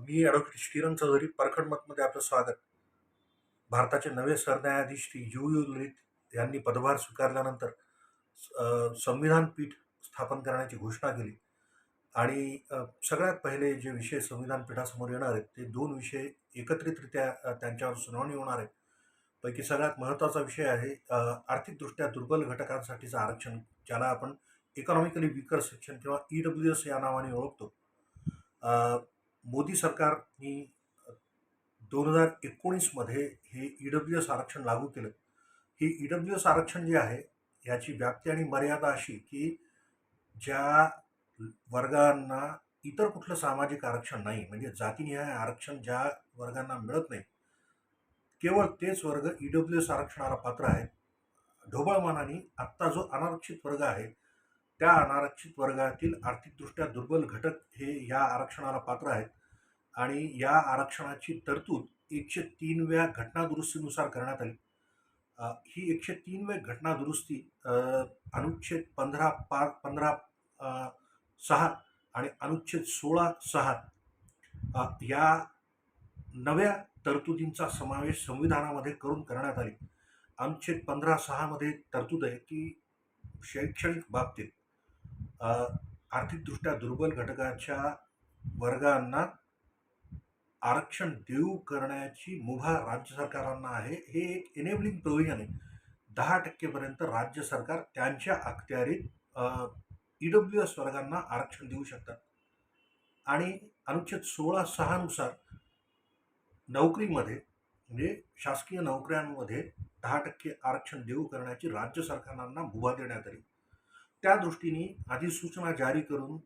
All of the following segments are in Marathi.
मी ॲडव्होकेट श्रीरंग चौधरी परखड मतमध्ये आपलं स्वागत. भारताचे नवे सरन्यायाधीश श्री यू ललित यांनी पदभार स्वीकारल्यानंतर संविधान पीठ स्थापन करण्याची घोषणा केली आणि सगळ्यात पहिले जे विषय संविधान पीठासमोर येणार आहेत ते दोन विषय एकत्रितरित्या त्यांच्यावर सुनावणी होणार आहे. पैकी सगळ्यात महत्त्वाचा विषय आहे आर्थिकदृष्ट्या दुर्बल घटकांसाठीचं आरक्षण, ज्याला आपण इकॉनॉमिकली वीकर सेक्शन किंवा EWS या नावाने ओळखतो. अ, मोदी सरकारनी 2019 हे EWS आरक्षण लागू केलं. हे EWS आरक्षण जे आहे, याची व्याप्ती आणि मर्यादा अशी, की ज्या वर्गांना इतर कुठलं सामाजिक आरक्षण नाही, म्हणजे जातीनिहाय आरक्षण ज्या वर्गांना मिळत नाही, केवळ तेच वर्ग EWS आरक्षणाला पात्र आहेत. ढोबळमानाने आत्ता जो अनारक्षित वर्ग आहे, त्या अनारक्षित वर्गातील आर्थिकदृष्ट्या दुर्बल घटक हे या आरक्षणाला पात्र आहेत आणि या आरक्षणाची तरतूद 103व्या घटनादुरुस्तीनुसार करण्यात आली. ही 103वी घटनादुरुस्ती अनुच्छेद 6 आणि अनुच्छेद 16(6) या नव्या तरतुदींचा समावेश संविधानामध्ये करून करण्यात आली. अनुच्छेद 15(6) मध्ये तरतूद आहे की शैक्षणिक बाबतीत अ, आर्थिकदृष्ट्या दुर्बल घटकाच्या वर्गांना आरक्षण देऊ करण्याची मुभा राज्य सरकारांना आहे. हे एक एनेबलिंग प्रोव्हिजन आहे. 10% पर्यंत राज्य सरकार त्यांच्या अखत्यारीत EWS वर्गांना आरक्षण देऊ शकतात आणि अनुच्छेद 16(6) नुसार नोकरीमध्ये म्हणजे शासकीय नोकऱ्यांमध्ये 10% आरक्षण देऊ करण्याची राज्य सरकारांना मुभा देण्यात आली. त्या दृष्टीने अधिसूचना जारी करून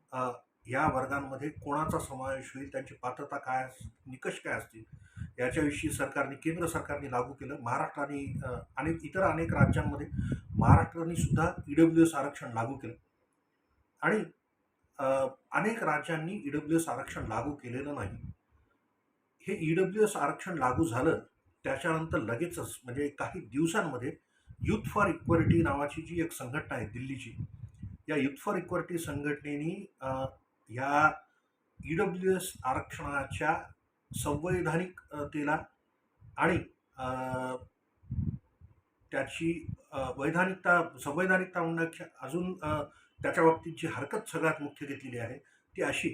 या वर्गांमध्ये कोणाचा समावेश होईल, त्यांची पात्रता काय, निकष काय असतील, याच्याविषयी केंद्र सरकारने लागू केलं. महाराष्ट्राने इतर अनेक राज्यांमध्ये महाराष्ट्राने सुद्धा EWS आरक्षण लागू केलं आणि अनेक राज्यांनी EWS आरक्षण लागू केलेलं नाही. हे EWS आरक्षण लागू झालं त्याच्यानंतर लगेचच म्हणजे काही दिवसांमध्ये युथ फॉर इक्वालिटी नावाची जी एक संघटना आहे दिल्लीची, या युथ फॉर इक्वालिटी संघटनेने या EWS आरक्षणाच्या संवैधानिकतेला आणि त्याची संवैधानिकता म्हणण्याच्या अजून त्याच्या बाबतीत जी हरकत सगळ्यात मुख्य घेतलेली आहे ती अशी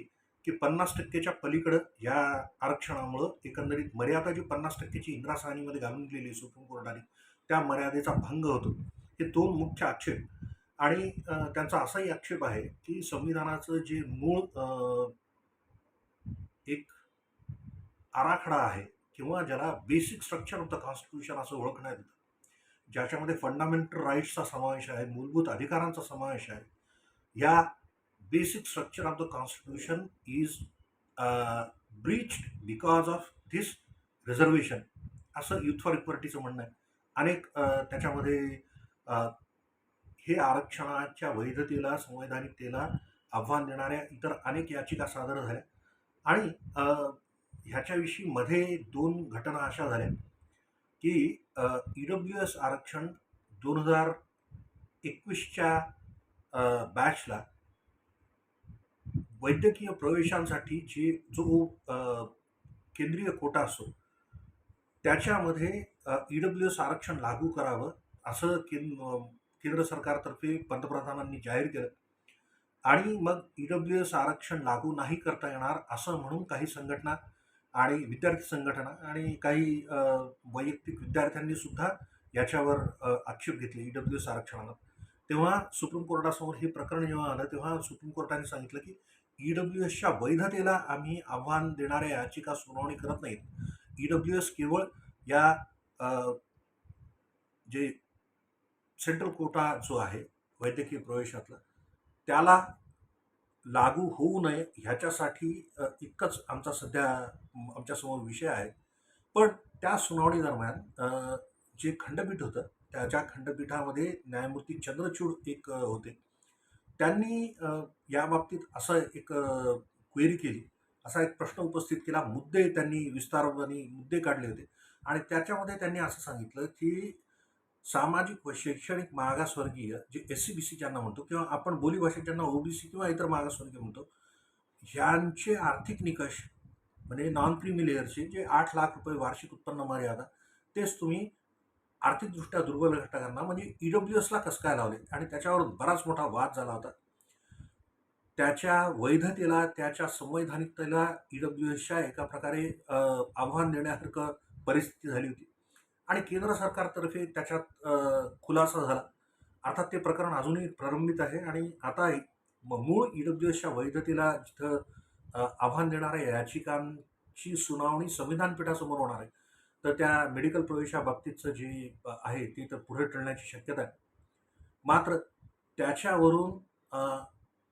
की 50%च्या पलीकडं या आरक्षणामुळं एकंदरीत मर्यादा जी 50%ची इंदिरा साहनीमध्ये घालून दिलेली सुप्रीम कोर्टाने, त्या मर्यादेचा भंग होतो. हे दोन मुख्य आक्षेप आणि त्यांचा असाही आक्षेप आहे की संविधानाचं जे मूळ एक आराखडा आहे किंवा ज्याला basic structure of the constitution असं ओळखण्यात येतं, ज्याच्यामध्ये फंडामेंटल राईट्सचा समावेश आहे, मूलभूत अधिकारांचा समावेश आहे, या basic structure of the constitution is breached because of this reservation, असं युथ फॉर इक्वालिटीचं म्हणणं आहे. अनेक त्याच्यामध्ये हे आरक्षणाच्या वैधतेला, संवैधानिकतेला आव्हान देणाऱ्या इतर अनेक याचिका सादर झाल्या आणि ह्याच्याविषयी मध्ये 2 घटना अशा झाल्या की EWS आरक्षण 2021च्या बॅचला वैद्यकीय प्रवेशांसाठी जो केंद्रीय कोटा असतो त्याच्यामध्ये EWS आरक्षण लागू करावं असं केंद्र सरकारतर्फे पंतप्रधानांनी जाहीर केलं आणि मग EWS आरक्षण लागू नाही करता येणार असं म्हणून काही संघटना आणि विद्यार्थी संघटना आणि काही वैयक्तिक विद्यार्थ्यांनी सुद्धा याच्यावर आक्षेप घेतले EWS आरक्षणाला. तेव्हा सुप्रीम कोर्टासमोर हे प्रकरण जेव्हा आलं तेव्हा सुप्रीम कोर्टाने सांगितलं की EWSच्या वैधतेला आम्ही आव्हान देणाऱ्या याचिका सुनावणी करत नाहीत. EWS केवळ या जे सेंट्रल कोटा जो आहे वैद्यकीय प्रवेशातला, त्याला लागू होऊ नये ह्याच्यासाठी इतकंच आमचा सध्या आमच्यासमोर विषय आहे. पण त्या सुनावणी दरम्यान जे खंडपीठ होतं त्याच्या खंडपीठामध्ये न्यायमूर्ती चंद्रचूड एक होते. त्यांनी याबाबतीत असं एक क्वेरी केली, असा एक प्रश्न उपस्थित केला, त्यांनी विस्ताराने मुद्दे काढले होते आणि त्याच्यामध्ये त्यांनी असं सांगितलं की सामाजिक व शैक्षणिक मागासवर्गीय जे SC-BC ज्यांना म्हणतो किंवा आपण बोलीभाषेत ज्यांना OBC किंवा इतर मागासवर्गीय म्हणतो, ह्यांचे आर्थिक निकष म्हणजे नॉन क्रीमी लेयरचे जे 8 लाख रुपये वार्षिक उत्पन्न मर्यादा, तेच तुम्ही आर्थिकदृष्ट्या दुर्बल घटकांना म्हणजे ईडब्ल्यूएसला कसं काय लावले आणि त्याच्यावर बराच मोठा वाद झाला होता. त्याच्या वैधतेला, त्याच्या संवैधानिकतेला ईडब्ल्यूएसच्या एका प्रकारे आव्हान देण्यासारखं परिस्थिती झाली होती आणि केंद्र सरकारतर्फे त्याच्यात खुलासा झाला. अर्थात ते प्रकरण अजूनही प्रलंबित आहे आणि आता मूळ ईडब्ल्यूएसच्या वैधतेला जिथं आव्हान देणाऱ्या याचिकांची सुनावणी संविधान पीठासमोर होणार आहे. तर त्या मेडिकल प्रवेशाबाबतीतचं जे आहे ते तर पुढे टळण्याची शक्यता आहे. मात्र त्याच्यावरून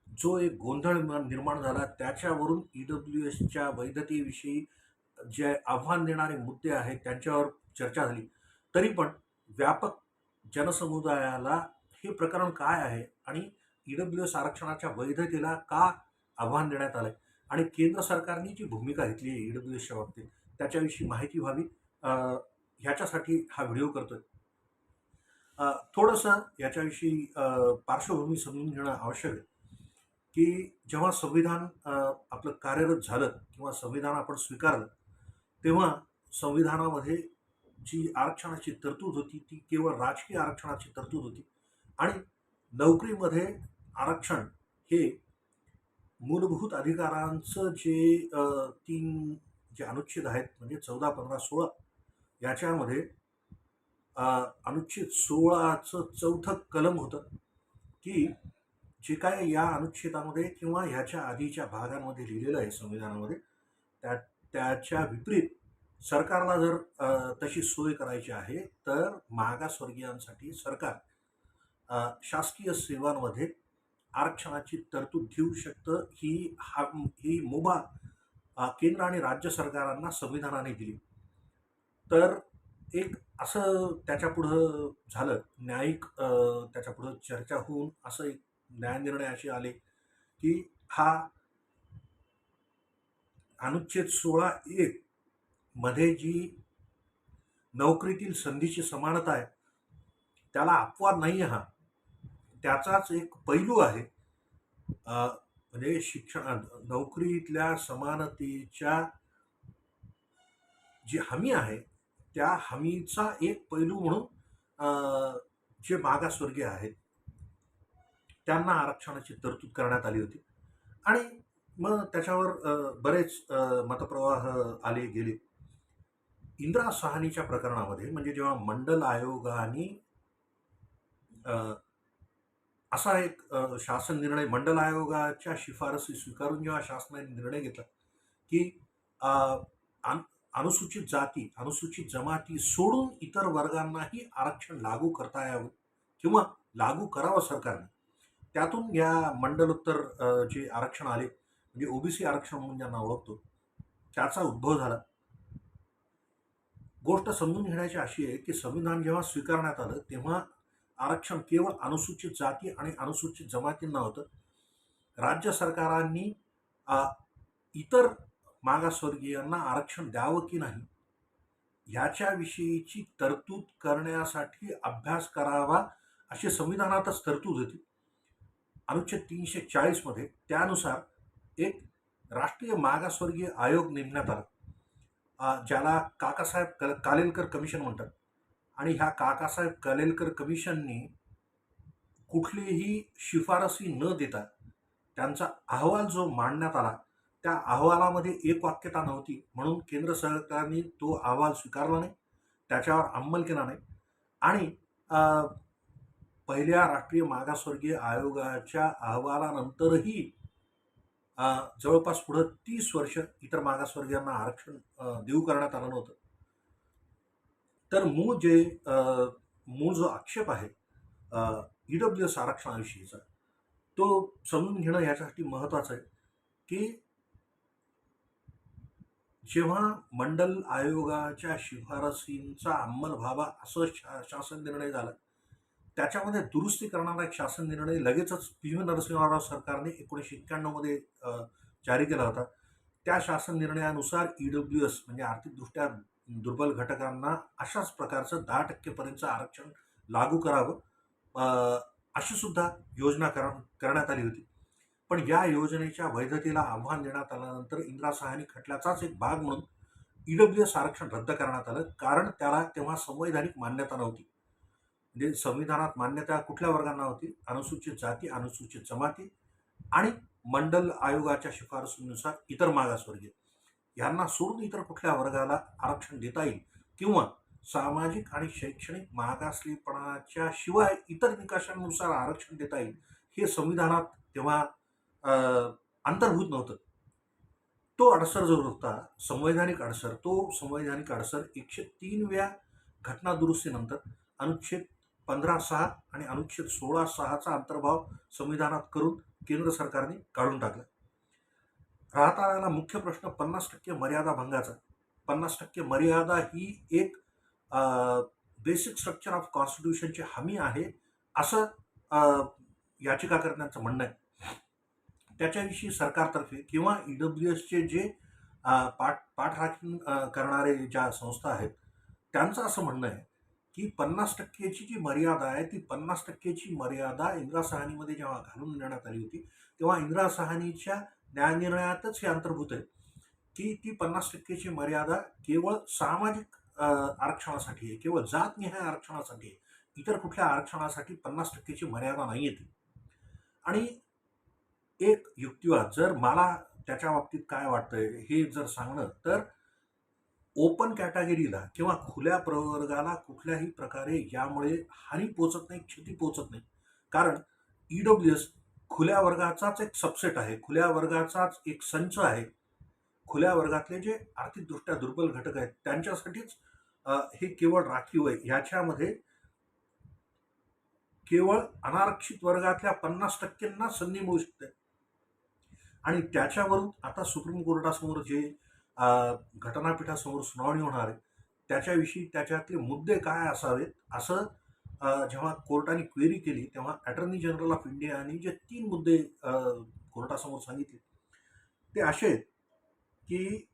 जो एक गोंधळ निर्माण झाला त्याच्यावरून ईडब्ल्यूएसच्या वैधतेविषयी जे आव्हान देणारे मुद्दे आहेत त्यांच्यावर चर्चा झाली. तरी पण व्यापक जनसमुदायाला हे प्रकरण काय आहे आणि ईडब्ल्यूएस आरक्षणाच्या वैधतेला का आव्हान देण्यात आलंय आणि केंद्र सरकारने जी भूमिका घेतली आहे ईडब्ल्यूएसच्या बाबतीत त्याच्याविषयी माहिती व्हावी, ह्याच्यासाठी हा व्हिडिओ करतोय. थोडंसं याच्याविषयी पार्श्वभूमी समजून घेणं आवश्यक आहे, की जेव्हा संविधान आपलं कार्यरत झालं किंवा संविधान आपण स्वीकारलं, तेव्हा संविधानामध्ये जी आरक्षणाची तरतूद होती ती केवळ राजकीय आरक्षणाची तरतूद होती आणि नोकरीमध्ये आरक्षण हे मूलभूत अधिकारांचं जे 3 जे अनुच्छेद आहेत म्हणजे 14, 15, 16 याच्यामध्ये अ, अनुच्छेद 16चं 4थं कलम होतं, की जे काय या अनुच्छेदामध्ये किंवा ह्याच्या आधीच्या भागांमध्ये लिहिलेलं आहे संविधानामध्ये, त्या त्याच्या विपरीत सरकारला जर तशी सोय करायची आहे, तर मागासवर्गीयांसाठी सरकार शासकीय सेवांमध्ये आरक्षणाची तरतूद देऊ शकतं. ही मुभा केंद्र आणि राज्य सरकारांना संविधानाने दिली. तर एक असं त्याच्यापुढं झालं, न्यायिक त्याच्यापुढं चर्चा होऊन असं एक न्यायनिर्णय असे आले, की हा अनुच्छेद 16(1) मध्ये जी नोकरीतील संधीची समानता आहे, त्याला अपवाद नाही आहे हा. त्याचाच एक पैलू आहे. म्हणजे नोकरीतल्या समानतेच्या जी हमी आहे, त्या हमीचा एक पैलू म्हणून जे मागासवर्गीय आहेत, त्यांना आरक्षणाची तरतूद करण्यात आली होती आणि मग त्याच्यावर बरेच मतप्रवाह आले गेले. इंदिरा साहनीच्या प्रकरणामध्ये म्हणजे जेव्हा मंडल आयोगाने असा एक शासन निर्णय मंडल आयोगाच्या शिफारसी स्वीकारून जेव्हा शासनाने निर्णय घेतला, की अ, अन अनुसूचित जाती, अनुसूचित जमाती सोडून इतर वर्गांनाही आरक्षण लागू करता यावं किंवा लागू करावं सरकारने. त्यातून या मंडलोत्तर जे आरक्षण आले, म्हणजे ओबीसी आरक्षण म्हणून ज्यांना ओळखतो, त्याचा उद्भव झाला. गोष्ट समजून घेण्याची अशी आहे, की संविधान जेव्हा स्वीकारण्यात आलं, तेव्हा आरक्षण केवळ अनुसूचित जाती आणि अनुसूचित जमातींना होतं. राज्य सरकारांनी अ, इतर मागासवर्गीयांना आरक्षण द्यावं की नाही, ह्याच्याविषयीची तरतूद करण्यासाठी अभ्यास करावा, अशी संविधानातच तरतूद होती. अनुच्छेद 340 मध्ये त्यानुसार एक राष्ट्रीय मागासवर्गीय आयोग नेमण्यात आला. ज्याला काकासाहेब कालेलकर कमिशन म्हणतात आणि ह्या काकासाहेब कालेलकर कमिशननी कुठलीही शिफारसी न देता त्यांचा अहवाल जो मांडण्यात आला, त्या अहवालामध्ये एकवाक्यता नव्हती. म्हणून केंद्र सरकारने तो अहवाल स्वीकारला नाही, त्याच्यावर अंमल केला नाही आणि पहिल्या राष्ट्रीय मागासवर्गीय आयोगाच्या अहवालानंतरही जवळपास पुढं 30 वर्ष इतर मागासवर्गीयांना आरक्षण देऊ करण्यात आलं नव्हतं. तर मूळ जो आक्षेप आहे ईडब्ल्यूएस आरक्षणाविषयीचा, तो समजून घेणं याच्यासाठी महत्त्वाचं आहे, की जेव्हा मंडल आयोगाच्या शिफारसींचा अंमल व्हावा असं शासन निर्णय झाला, त्याच्यामध्ये दुरुस्ती करणारा एक शासन निर्णय लगेचच पी.व्ही. नरसिंहराव सरकारने 1991 मध्ये जारी केला होता. त्या शासन निर्णयानुसार ईडब्ल्यूएस म्हणजे आर्थिकदृष्ट्या दुर्बल घटकांना अशाच प्रकारचं 10% पर्यंतचं आरक्षण लागू करावं, अशी सुद्धा योजना करण्यात आली होती. पण या योजनेच्या वैधतेला आव्हान देण्यात आल्यानंतर इंदिरा साहनी खटल्याचाच एक भाग म्हणून ईडब्ल्यूएस आरक्षण रद्द करण्यात आलं, कारण त्याला तेव्हा संवैधानिक मान्यता नव्हती. म्हणजे संविधानात मान्यता कुठल्या वर्गांना होती? अनुसूचित जाती, अनुसूचित जमाती आणि मंडल आयोगाच्या शिफारसीनुसार इतर मागासवर्गीय यांना सोडून इतर कुठल्या वर्गाला आरक्षण देता येईल किंवा सामाजिक आणि शैक्षणिक मागासलेपणाच्या शिवाय इतर निकषांनुसार आरक्षण देता येईल हे संविधानात तेव्हा अ, अंतर्भूत नव्हतं. तो अडसर जो होता संवैधानिक अडसर, तो संवैधानिक अडसर 103व्या घटना दुरुस्तीनंतर अनुच्छेद 15.6 आणि अनुच्छेद 16.6चा अंतर्भाव संविधानात करून केंद्र सरकारने काढून टाकला. राहता आलेला मुख्य प्रश्न 50% मर्यादा भंगाचा. 50% मर्यादा ही एक बेसिक स्ट्रक्चर ऑफ कॉन्स्टिट्यूशनची हमी आहे, असं याचिकाकर्त्यांचं म्हणणं आहे. त्याच्याविषयी सरकारतर्फे किंवा ईडब्ल्यूएसचे जे पाठराखीण करणारे ज्या संस्था आहेत, त्यांचं असं म्हणणं आहे की 50%ची जी मर्यादा आहे, ती 50%ची मर्यादा इंदिरा साहनीमध्ये जेव्हा घालून देण्यात आली होती, तेव्हा इंदिरा साहनीच्या न्यायनिर्णयातच हे अंतर्भूत आहे की ती 50%ची मर्यादा केवळ सामाजिक आरक्षणासाठी आहे, केवळ जातनिहाय आरक्षणासाठी आहे. इतर कुठल्या आरक्षणासाठी 50%ची मर्यादा नाही आहे ती. आणि एक युक्तिवाद, जर मला त्याच्या बाबतीत काय वाटतंय हे जर सांगणं, तर ओपन कॅटेगरीला किंवा खुल्या प्रवर्गाला कुठल्याही प्रकारे यामुळे हानी पोचत नाही, क्षती पोचत नाही. कारण ईडब्ल्यूएस खुल्या वर्गाचाच एक सबसेट आहे, खुल्या वर्गाचाच एक संच आहे. खुल्या वर्गातले जे आर्थिकदृष्ट्या दुर्बल घटक आहेत त्यांच्यासाठीच हे केवळ राखीव आहे. ह्याच्यामध्ये केवळ अनारक्षित वर्गातल्या 50%ना संधी मिळू शकते. आणि त्याच्यावरून आता सुप्रीम कोर्टासमोर जे घटनापीठासमोर सुनावणी होणार आहे, त्याच्याविषयी त्याच्यातले मुद्दे काय असावेत असं जेव्हा कोर्टाने क्वेरी केली, तेव्हा अटर्नी जनरल ऑफ इंडियाने जे 3 मुद्दे कोर्टासमोर सांगितले ते असे आहेत की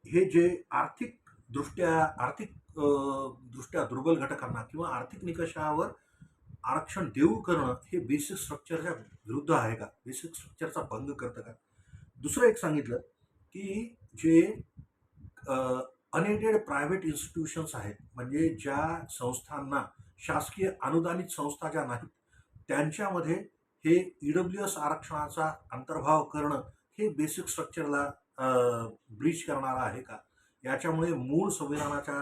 हे जे दृष्ट्या दुर्बल घटकांना किंवा आर्थिक निकषावर आरक्षण देऊ करणं हे बेसिक स्ट्रक्चरच्या विरुद्ध आहे का? बेसिक स्ट्रक्चरचा भंग करतं का? दुसरं एक सांगितलं की जे अनएडेड प्रायव्हेट इन्स्टिट्यूशन्स आहेत, म्हणजे ज्या संस्थांना शासकीय अनुदानित संस्था ज्या नाहीत, त्यांच्यामध्ये हे ईडब्ल्यूएस आरक्षणाचा अंतर्भाव करणं हे बेसिक स्ट्रक्चरला ब्रीच करणारा आहे का? याच्यामुळे मूळ संविधानाच्या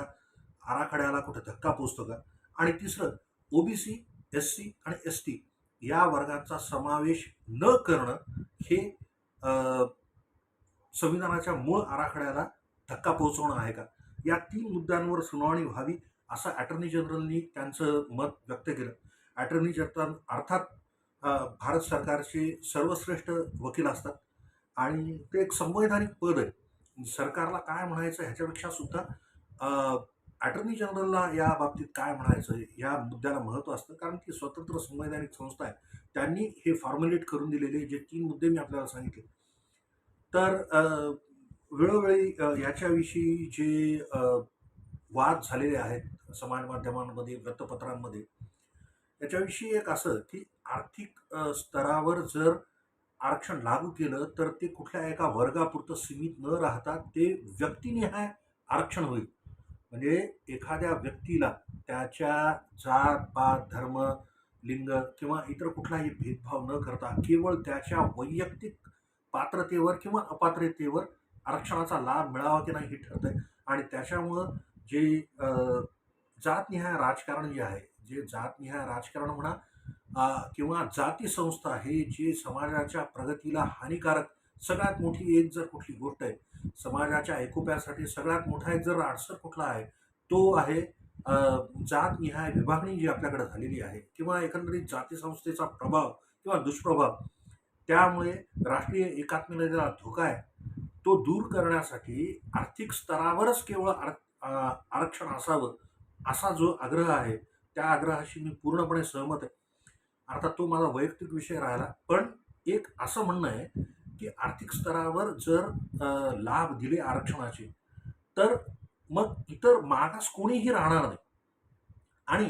आराखड्याला कुठे धक्का पोचतो का? आणि तिसरं, ओबीसी, एससी आणि एसटी या वर्गाचा समावेश न करणं हे संविधानाच्या मूळ आराखड्याला धक्का पोहोचवणं आहे का? या 3 मुद्द्यांवर सुनावणी व्हावी असं अटर्नी जनरलनी त्यांचं मत व्यक्त केलं. अटर्नी जनरल अर्थात भारत सरकारचे सर्वश्रेष्ठ वकील असतात आणि ते एक संवैधानिक पद आहे. सरकारला काय म्हणायचं ह्याच्यापेक्षा सुद्धा अटर्नी जनरलला या बाबतीत काय म्हणायचं या मुद्द्याला महत्त्व असतं, कारण ती स्वतंत्र संवैधानिक संस्था आहे. त्यांनी हे फॉर्म्युलेट करून दिलेले जे 3 मुद्दे मी आपल्याला सांगितले. तर वेळोवेळी याच्याविषयी जे वाद झालेले आहेत समाज माध्यमांमध्ये, वृत्तपत्रांमध्ये, याच्याविषयी एक असं की आर्थिक स्तरावर जर आरक्षण लागू केलं तर ते कुठल्या एका वर्गापुरतं सीमित न राहता ते व्यक्तिनिहाय आरक्षण होईल. म्हणजे एखाद्या व्यक्तीला त्याच्या जात, पात, धर्म, लिंग किंवा इतर कुठलाही भेदभाव न करता केवळ त्याच्या वैयक्तिक पात्रतेवर किंवा अपात्रतेवर आरक्षणाचा लाभ मिळावा की नाही हे ठरतंय. आणि त्याच्यामुळं जे जातनिहाय राजकारण जे आहे, जे जातनिहाय राजकारण म्हणा किंवा जाती संस्था, हे जे समाजाच्या प्रगतीला हानिकारक सगळ्यात मोठी एक जर कुठली गोष्ट आहे, समाजाच्या एकोप्यासाठी सगळ्यात मोठा एक जर अडसर कुठला आहे, तो आहे जातनिहाय विभागणी जी आपल्याकडे झालेली आहे किंवा एकंदरीत जाती संस्थेचा प्रभाव किंवा दुष्प्रभाव, त्यामुळे राष्ट्रीय एकात्मतेला धोका आहे. तो दूर करण्यासाठी आर्थिक स्तरावरच केवळ आरक्षण असावं असा जो आग्रह आहे, त्या आग्रहाशी मी पूर्णपणे सहमत आहे. अर्थात तो माझा वैयक्तिक विषय राहिला, पण एक असं म्हणणं आहे की आर्थिक स्तरावर जर लाभ दिले आरक्षणाचे, तर मग इतर मागास कोणीही राहणार नाही. आणि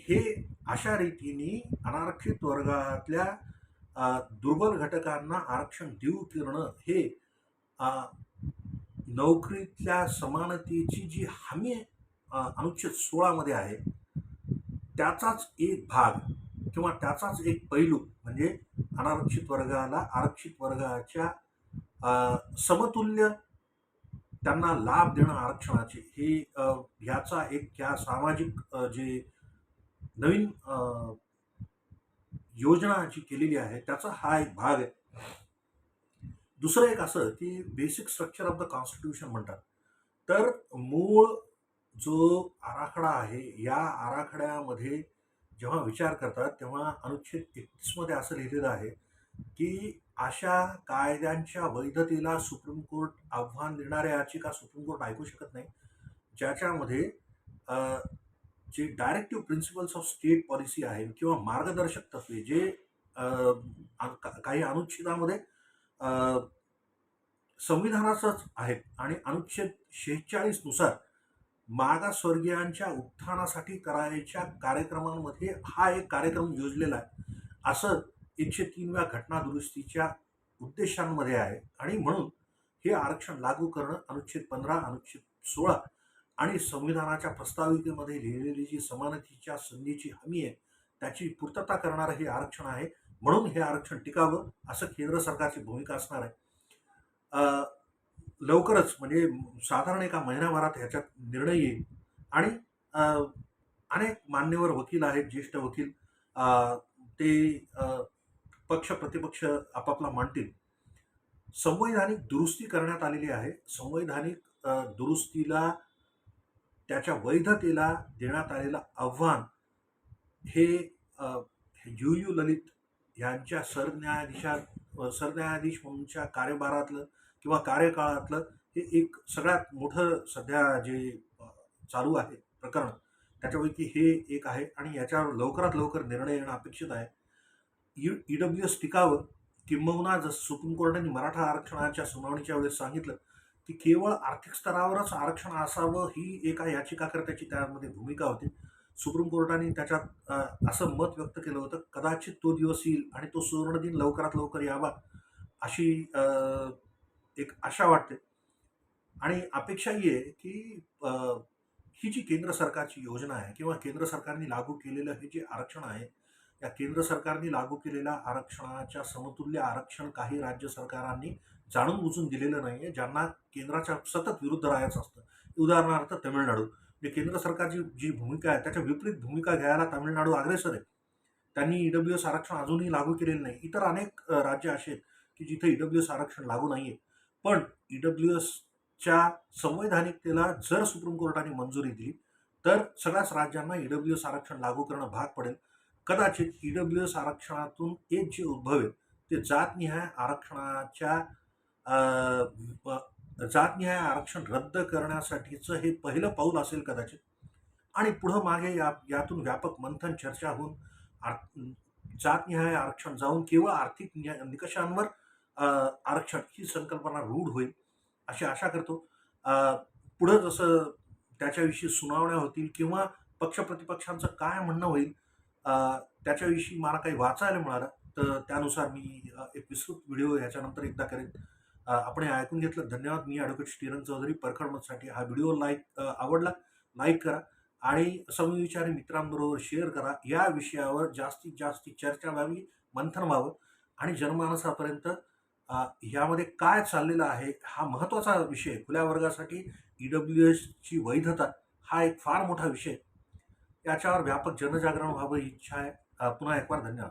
हे अशा रीतीने अनारक्षित वर्गातल्या दुर्बल घटकांना आरक्षण देऊ करणं हे अ, नोकरीतल्या समानतेची जी हमी अनुच्छेद 16 मध्ये आहे, त्याचाच एक भाग किंवा त्याचाच एक पैलू म्हणजे अनारक्षित वर्गाला आरक्षित वर्गाच्या समतुल्य त्यांना लाभ देणं आरक्षणाचे हे ह्याचा एक ह्या सामाजिक जे नवीन योजना जी केलेली आहे त्याचा हा एक भाग आहे. दुसरं एक असं की basic structure of the constitution म्हणतात. तर मूळ जो आराखडा आहे, या आराखड्यामध्ये जेव्हा विचार करतात तेव्हा अनुच्छेद 31 मध्ये असं लिहिलेलं आहे की अशा कायद्यांच्या वैधतेला सुप्रीम कोर्ट आव्हान देणाऱ्या याचिका सुप्रीम कोर्ट ऐकू शकत नाही, ज्याच्यामध्ये अ, जे directive principles of state policy आहे किंवा मार्गदर्शक तत्वे जे काही अनुच्छेदामध्ये अ, संविधानाचंच आहेत आणि अनुच्छेद 46 नुसार मागासवर्गीयांच्या उत्थानासाठी करायच्या कार्यक्रमांमध्ये हा एक कार्यक्रम योजलेला आहे, असं 103व्या घटना दुरुस्तीच्या उद्देशांमध्ये आहे. आणि म्हणून हे आरक्षण लागू करणं अनुच्छेद 15, अनुच्छेद 16 आणि संविधानाच्या प्रस्ताविकेमध्ये लिहिलेली जी समानतेच्या संधीची हमी आहे, त्याची पूर्तता करणारं हे आरक्षण आहे. म्हणून हे आरक्षण टिकावं असं केंद्र सरकारची भूमिका असणार आहे. लवकरच म्हणजे साधारण एका महिन्याभरात ह्याच्यात निर्णय येईल आणि अ, अनेक मान्यवर वकील आहेत, ज्येष्ठ वकील अ, ते पक्ष प्रतिपक्ष आपापला मांडतील. संवैधानिक दुरुस्ती करण्यात आलेली आहे. संवैधानिक दुरुस्तीला त्याच्या वैधतेला देण्यात आलेलं आव्हान हे अ, यू यू ललित यांच्या सरन्यायाधीश म्हणूनच्या कार्यभारातलं किंवा कार्यकाळातलं हे एक सगळ्यात मोठं सध्या जे अ, चालू आहे प्रकरण, त्याच्यापैकी हे एक आहे आणि याच्यावर लवकरात लवकर निर्णय येणं अपेक्षित आहे. ईडब्ल्यूएस टिकावं, किंबहुना जसं सुप्रीम कोर्टाने मराठा आरक्षणाच्या सुनावणीच्या वेळेस सांगितलं की केवळ आर्थिक स्तरावरच आरक्षण असावं ही एका याचिकाकर्त्याची त्यामध्ये भूमिका होती. सुप्रीम कोर्टाने त्याच्यात असं मत व्यक्त केलं होतं, कदाचित तो दिवस येईल आणि तो सुवर्णदिन लवकरात लवकर यावा अशी एक आशा वाटते. आणि अपेक्षा ही आहे की ही जी केंद्र सरकारची योजना आहे किंवा केंद्र सरकारने लागू केलेलं हे जे आरक्षण आहे, या केंद्र सरकारने लागू केलेल्या आरक्षणाच्या समतुल्य आरक्षण काही राज्य सरकारांनी जाणून बुजून दिलेलं नाहीये, ज्यांना केंद्राच्या सतत विरुद्ध राहायचं असतं. उदाहरणार्थ तमिळनाडू. म्हणजे केंद्र सरकारची जी भूमिका आहे त्याच्या विपरीत भूमिका घ्यायला तामिळनाडू अग्रेसर आहे. त्यांनी ईडब्ल्यूएस आरक्षण अजूनही लागू केलेलं नाही. इतर अनेक राज्य असे आहेत की जिथे ईडब्ल्यूएस आरक्षण लागू नाहीये. पण ईडब्ल्यूएसच्या संवैधानिकतेला जर सुप्रीम कोर्टाने मंजुरी दिली तर सगळ्याच राज्यांना ईडब्ल्यूएस आरक्षण लागू करणं भाग पडेल. कदाचित ईडब्ल्यूएस आरक्षणातून एक जे उद्भवेल ते जातनिहाय आरक्षणाच्या अ, जातनिहाय आरक्षण रद्द करण्यासाठीचं हे पहिलं पाऊल असेल कदाचित. आणि पुढं मागे यातून व्यापक मंथन चर्चा होऊन जातनिहाय आरक्षण जाऊन केवळ आर्थिक निकषांवर आरक्षण ही संकल्पना रूढ होईल अशी आशा करतो. पुढं जसं त्याच्याविषयी सुनावण्या होतील किंवा पक्ष प्रतिपक्षांचं काय म्हणणं होईल अ, त्याच्याविषयी मला काही वाचायला मिळालं, तर त्यानुसार मी एक विस्तृत व्हिडिओ ह्याच्यानंतर एकदा करेन. आपण हे ऐकून घेतलं, धन्यवाद. मी ॲडव्होकेट श्रीरंग चौधरी, परखड मतसाठी. हा व्हिडिओ आवडला लाईक करा आणि समविचारी मित्रांबरोबर शेअर करा. या विषयावर जास्तीत जास्त चर्चा व्हावी, मंथन व्हावं आणि जनमानसापर्यंत ह्यामध्ये काय चाललेलं आहे हा महत्त्वाचा विषय. खुल्या वर्गासाठी ईडब्ल्यूएसची वैधता हा एक फार मोठा विषय. याच्यावर व्यापक जनजागरण व्हावं ही इच्छा आहे. पुन्हा एक बार धन्यवाद.